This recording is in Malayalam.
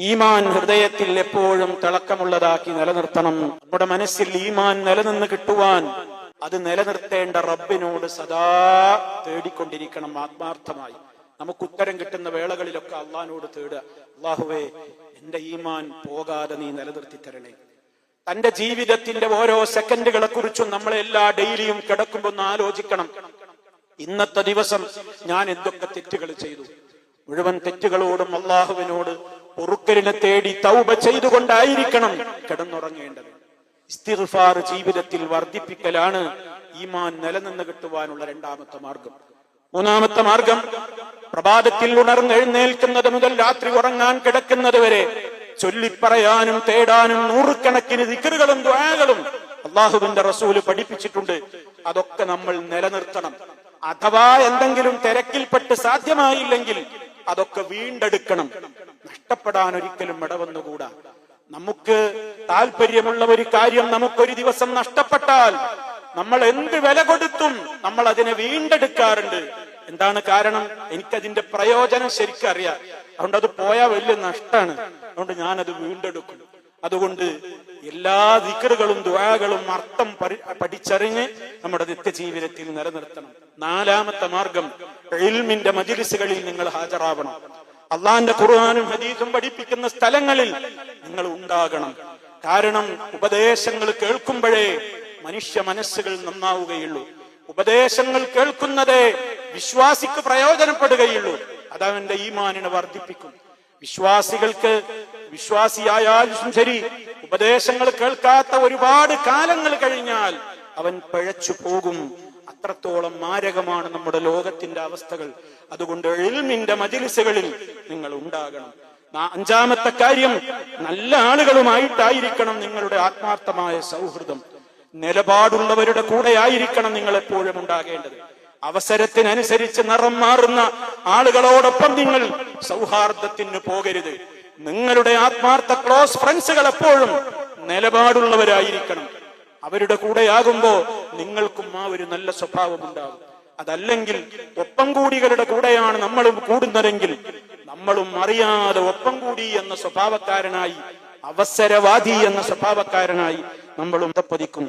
ഈമാൻ ഹൃദയത്തിൽ എപ്പോഴും തിളക്കമുള്ളതാക്കി നിലനിർത്തണം. നമ്മുടെ മനസ്സിൽ ഈമാൻ നിലനിന്ന് കിട്ടുവാൻ അത് നിലനിർത്തേണ്ട റബ്ബിനോട് സദാ തേടിക്കൊണ്ടിരിക്കണം ആത്മാർത്ഥമായി. നമുക്ക് ഉത്തരം കിട്ടുന്ന വേളകളിലൊക്കെ അള്ളാഹിനോട് തേടുക, അള്ളാഹുവേ എന്റെ ഈമാൻ പോകാതെ നീ നിലനിർത്തി തരണേ. തന്റെ ജീവിതത്തിന്റെ ഓരോ സെക്കൻഡുകളെ കുറിച്ചും നമ്മളെല്ലാ ഡെയിലിയും കിടക്കുമ്പോൾ ഒന്ന് ആലോചിക്കണം, ഇന്നത്തെ ദിവസം ഞാൻ എന്തൊക്കെ തെറ്റുകൾ ചെയ്തു. മുഴുവൻ തെറ്റുകളോടും അള്ളാഹുവിനോട് പൊറുക്കലിനെ തേടി തൗബ ചെയ്തുകൊണ്ടായിരിക്കണം കിടന്നുറങ്ങേണ്ടത്. ഇസ്തിഗ്ഫാർ ജീവിതത്തിൽ വർദ്ധിപ്പിക്കലാണ് ഈമാൻ നിലനിന്ന് കിട്ടുവാനുള്ള രണ്ടാമത്തെ മാർഗം. മൂന്നാമത്തെ മാർഗം, പ്രഭാതത്തിൽ ഉണർന്നെഴുന്നേൽക്കുന്നത് മുതൽ രാത്രി ഉറങ്ങാൻ കിടക്കുന്നത് വരെ ചൊല്ലിപ്പറയാനും തേടാനും നൂറുകണക്കിന് ദിക്റുകളും ദുആകളും അള്ളാഹുവിന്റെ റസൂല് പഠിപ്പിച്ചിട്ടുണ്ട്. അതൊക്കെ നമ്മൾ നിലനിർത്തണം. അഥവാ എന്തെങ്കിലും തിരക്കിൽപ്പെട്ട് സാധ്യമായില്ലെങ്കിൽ അതൊക്കെ വീണ്ടെടുക്കണം. നഷ്ടപ്പെടാൻ ഒരിക്കലും ഇടവന്നുകൂടാ. നമുക്ക് താല്പര്യമുള്ള ഒരു കാര്യം നമുക്കൊരു ദിവസം നഷ്ടപ്പെട്ടാൽ നമ്മൾ എന്ത് വില കൊടുത്തും നമ്മൾ അതിനെ വീണ്ടെടുക്കാറുണ്ട്. എന്താണ് കാരണം? എനിക്കതിന്റെ പ്രയോജനം ശരിക്കറിയാം, അതുകൊണ്ട് അത് പോയാൽ വലിയ നഷ്ടമാണ്, അതുകൊണ്ട് ഞാനത് വീണ്ടെടുക്കും. അതുകൊണ്ട് എല്ലാ ദിക്റുകളും ദുആകളും അർത്ഥം പഠിച്ചറിഞ്ഞ് നമ്മുടെ നിത്യജീവിതത്തിൽ നിലനിർത്തണം. നാലാമത്തെ മാർഗം, ഇൽമിന്റെ മജ്‌ലിസുകളിൽ നിങ്ങൾ ഹാജരാവണം. അള്ളാന്റെ ഖുർആനും ഹദീസും പഠിപ്പിക്കുന്ന സ്ഥലങ്ങളിൽ നിങ്ങൾ ഉണ്ടാകണം. കാരണം ഉപദേശങ്ങൾ കേൾക്കുമ്പോഴേ മനുഷ്യ മനസ്സുകൾ നന്നാവുകയുള്ളൂ. ഉപദേശങ്ങൾ കേൾക്കുന്നതേ വിശ്വാസിക്ക് പ്രയോജനപ്പെടുകയുള്ളൂ. അതവന്റെ ഈമാനിനെ വർദ്ധിപ്പിക്കും. വിശ്വാസിയായാലും ശരി, ഉപദേശങ്ങൾ കേൾക്കാത്ത ഒരുപാട് കാലങ്ങൾ കഴിഞ്ഞാൽ അവൻ പിഴച്ചു പോകും. അത്രത്തോളം മാരകമാണ് നമ്മുടെ ലോകത്തിന്റെ അവസ്ഥകൾ. അതുകൊണ്ട് ഇൽമിന്റെ മജ്‌ലിസുകളിൽ നിങ്ങൾ ഉണ്ടാകണം. അഞ്ചാമത്തെ കാര്യം, നല്ല ആളുകളുമായിട്ടായിരിക്കണം നിങ്ങളുടെ ആത്മാർത്ഥമായ സൗഹൃദം. നിലപാടുള്ളവരുടെ കൂടെ ആയിരിക്കണം നിങ്ങൾ എപ്പോഴും ഉണ്ടാകേണ്ടത്. അവസരത്തിനനുസരിച്ച് നിറം മാറുന്ന ആളുകളോടൊപ്പം നിങ്ങൾ സൗഹാർദ്ദത്തിന് പോകരുത്. നിങ്ങളുടെ ആത്മാർത്ഥ ക്ലോസ് ഫ്രണ്ട്സുകൾ എപ്പോഴും നിലപാടുള്ളവരായിരിക്കണം. അവരുടെ കൂടെയാകുമ്പോ നിങ്ങൾക്കും ആ ഒരു നല്ല സ്വഭാവം ഉണ്ടാകും. അതല്ലെങ്കിൽ ഒപ്പം കൂടികളുടെ കൂടെയാണ് നമ്മളും കൂടുന്നതെങ്കിൽ നമ്മളും അറിയാതെ ഒപ്പം കൂടി എന്ന സ്വഭാവക്കാരനായി, അവസരവാദി എന്ന സ്വഭാവക്കാരനായി നമ്മളും പതിക്കും.